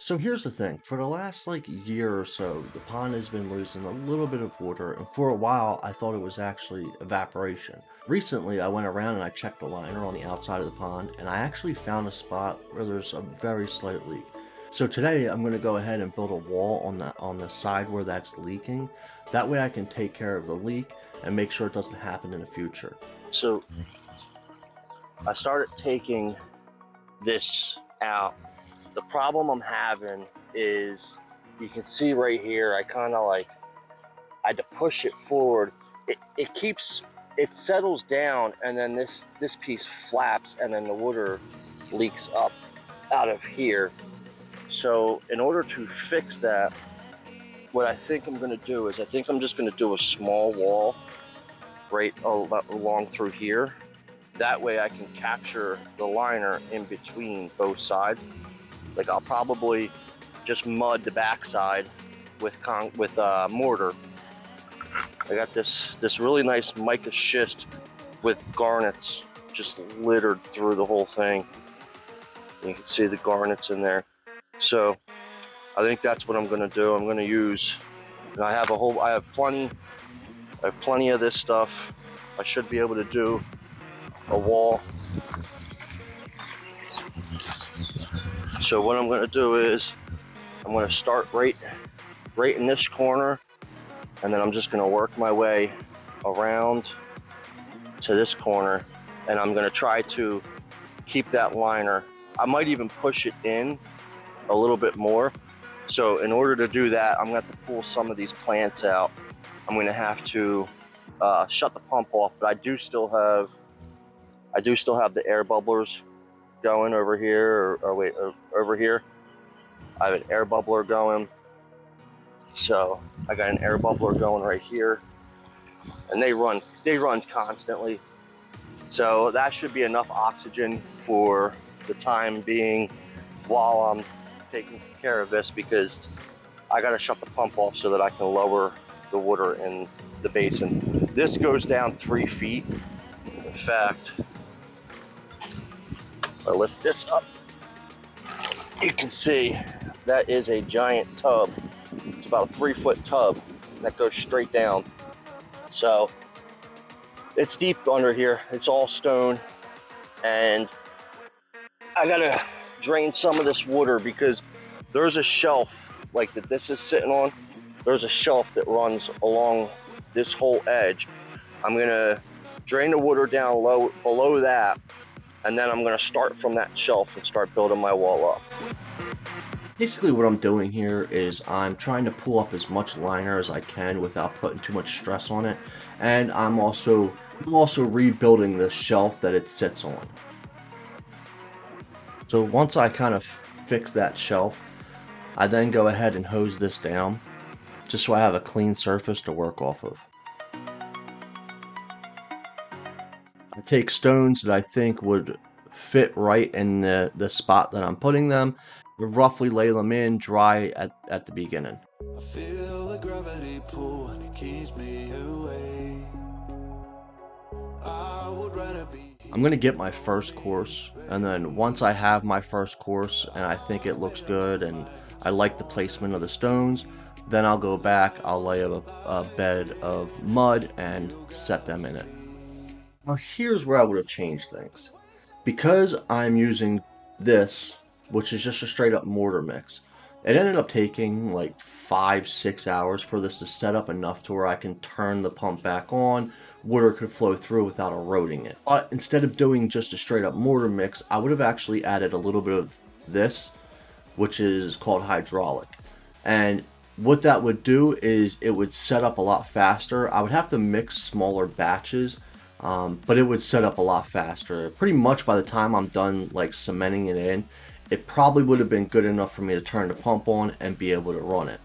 So here's the thing, for the last like year or so, the pond has been losing a little bit of water, and for a while I thought it was actually evaporation. Recently I went around and I checked the liner on the outside of the pond, and I actually found a spot where there's a very slight leak. So today I'm going to go ahead and build a wall on the side where that's leaking. That way I can take care of the leak and make sure it doesn't happen in the future. So I started taking this out. The problem I'm having is, you can see right here, I kind of like, I had to push it forward. It settles down, and then this piece flaps, and then the water leaks up out of here. So in order to fix that, what I think I'm gonna do is, I think I'm just gonna do a small wall right along through here. That way I can capture the liner in between both sides. Like, I'll probably just mud the backside with mortar. I got this really nice mica schist with garnets just littered through the whole thing. You can see the garnets in there. So I think that's what I'm gonna do. I'm gonna use, and I have plenty of this stuff. I should be able to do a wall. So what I'm gonna do is, I'm gonna start right in this corner, and then I'm just gonna work my way around to this corner, and I'm gonna try to keep that liner. I might even push it in a little bit more. So in order to do that, I'm gonna have to pull some of these plants out. I'm gonna have to shut the pump off, but I do still have the air bubblers going over here, over here. I have an air bubbler going. So I got an air bubbler going right here, and they run constantly. So that should be enough oxygen for the time being while I'm taking care of this, because I got to shut the pump off so that I can lower the water in the basin. This goes down 3 feet. In fact, if I lift this up, you can see that is a giant tub. It's about a 3-foot tub that goes straight down. So it's deep under here. It's all stone, and I gotta drain some of this water because there's a shelf like that this is sitting on. There's a shelf that runs along this whole edge. I'm gonna drain the water down low below that, and then I'm gonna start from that shelf and start building my wall up. Basically what I'm doing here is I'm trying to pull up as much liner as I can without putting too much stress on it, and I'm also rebuilding the shelf that it sits on. So once I kind of fix that shelf, I then go ahead and hose this down just so I have a clean surface to work off of. I take stones that I think would fit right in the spot that I'm putting them, roughly lay them in dry at the beginning. I feel the gravity pull and it keeps me away. I would rather be. I'm gonna get my first course, and then once I have my first course and I think it looks good and I like the placement of the stones, then I'll go back, I'll lay a bed of mud and set them in it. Now here's where I would have changed things. Because I'm using this, which is just a straight up mortar mix, it ended up taking like 5-6 hours for this to set up enough to where I can turn the pump back on, water could flow through without eroding it. But instead of doing just a straight up mortar mix, I would have actually added a little bit of this, which is called hydraulic. And what that would do is it would set up a lot faster. I would have to mix smaller batches, but it would set up a lot faster. Pretty much by the time I'm done like cementing it in, it probably would have been good enough for me to turn the pump on and be able to run it.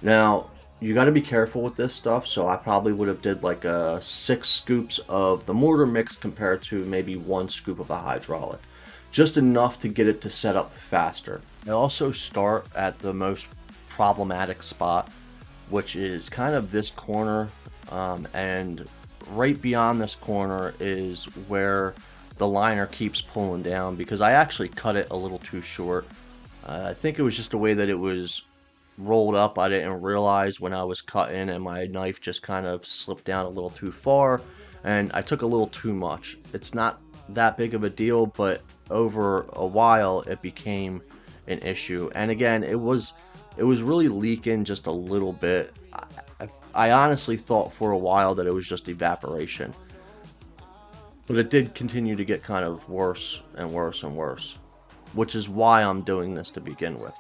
Now, you got to be careful with this stuff, so I probably would have did like 6 scoops of the mortar mix compared to maybe 1 scoop of the hydraulic. Just enough to get it to set up faster. I also start at the most problematic spot, which is kind of this corner, and right beyond this corner is where the liner keeps pulling down, because I actually cut it a little too short. I think it was just the way that it was rolled up. I didn't realize when I was cutting, and my knife just kind of slipped down a little too far, and I took a little too much. It's not that big of a deal, but over a while it became an issue. And again, it was really leaking just a little bit. I honestly thought for a while that it was just evaporation, but it did continue to get kind of worse and worse and worse, which is why I'm doing this to begin with.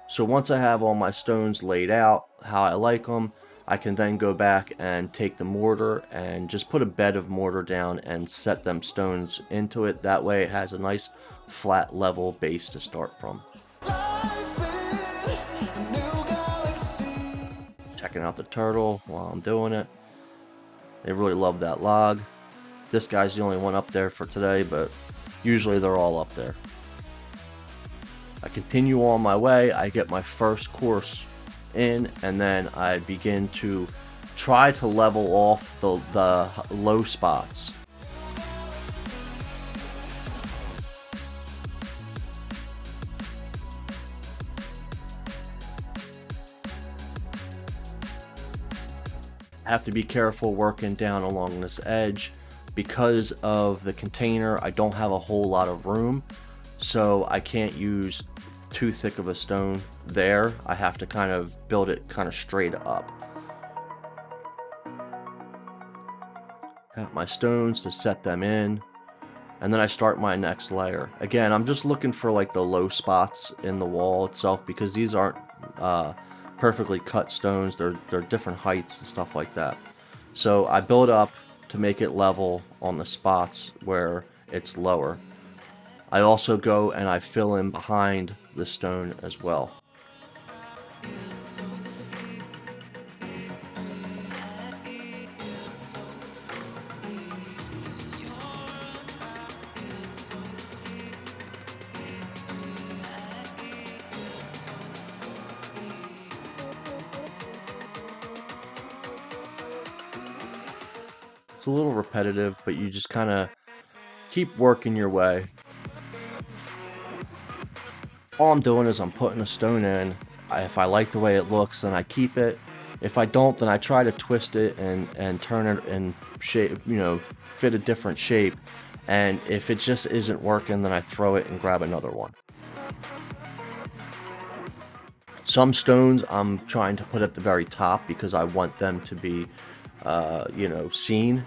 So once I have all my stones laid out how I like them, I can then go back and take the mortar and just put a bed of mortar down and set them stones into it. That way it has a nice flat level base to start from. Checking out the turtle while I'm doing it. They really love that log. This guy's the only one up there for today, but usually they're all up there. I continue on my way, I get my first course in, and then I begin to try to level off the low spots. I have to be careful working down along this edge. Because of the container, I don't have a whole lot of room, so I can't use too thick of a stone there. I have to kind of build it kind of straight up. Got my stones to set them in, and then I start my next layer. Again, I'm just looking for like the low spots in the wall itself, because these aren't perfectly cut stones. They're different heights and stuff like that. So I build up to make it level on the spots where it's lower. I also go and I fill in behind the stone as well. It's a little repetitive, but you just kind of keep working your way. All I'm doing is I'm putting a stone in. If I like the way it looks, then I keep it. If I don't, then I try to twist it and turn it and shape, fit a different shape. And if it just isn't working, then I throw it and grab another one. Some stones I'm trying to put at the very top because I want them to be, seen.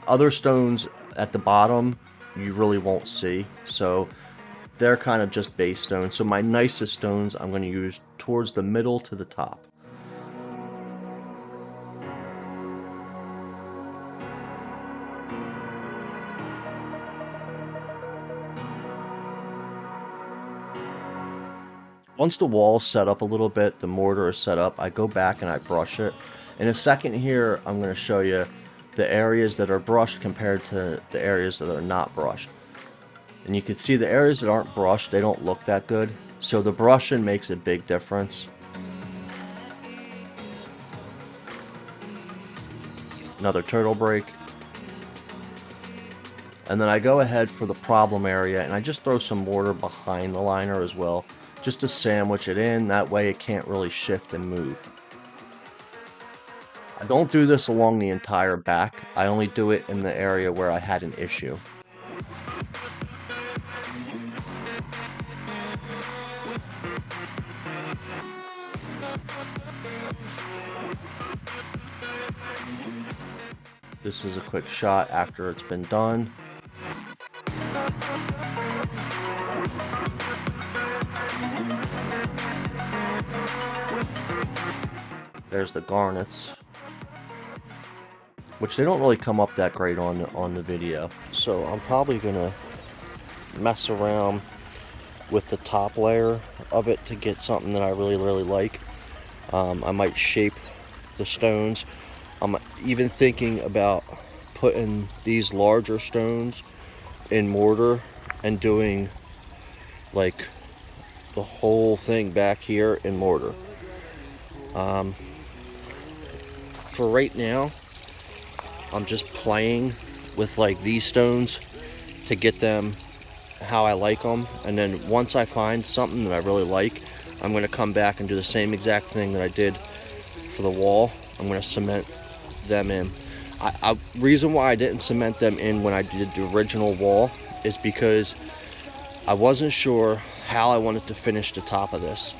Other stones at the bottom you really won't see, so they're kind of just base stones. So my nicest stones I'm going to use towards the middle to the top. Once the wall's set up a little bit, the mortar is set up, I go back and I brush it. In a second here, I'm going to show you the areas that are brushed compared to the areas that are not brushed. And you can see the areas that aren't brushed, they don't look that good. So the brushing makes a big difference. Another turtle break. And then I go ahead for the problem area and I just throw some mortar behind the liner as well, just to sandwich it in. That way it can't really shift and move. I don't do this along the entire back. I only do it in the area where I had an issue. This is a quick shot after it's been done. There's the garnets, which they don't really come up that great on the video. So I'm probably gonna mess around with the top layer of it to get something that I really like. I might shape the stones. I'm even thinking about putting these larger stones in mortar and doing like the whole thing back here in mortar. For right now, I'm just playing with like these stones to get them how I like them, and then once I find something that I really like, I'm going to come back and do the same exact thing that I did for the wall. I'm going to cement them in. Reason why I didn't cement them in when I did the original wall is because I wasn't sure how I wanted to finish the top of this.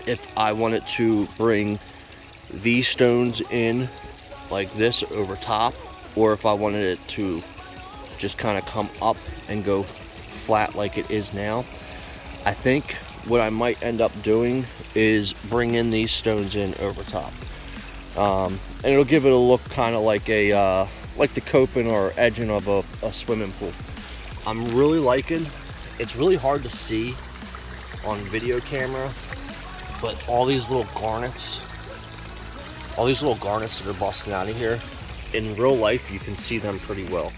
If I wanted to bring these stones in like this over top, or if I wanted it to just kind of come up and go flat like it is now. I think what I might end up doing is bring in these stones in over top, and it'll give it a look kind of like a like the coping or edging of a swimming pool. I'm really liking. It's really hard to see on video camera, but all these little garnets that are busting out of here, in real life you can see them pretty well.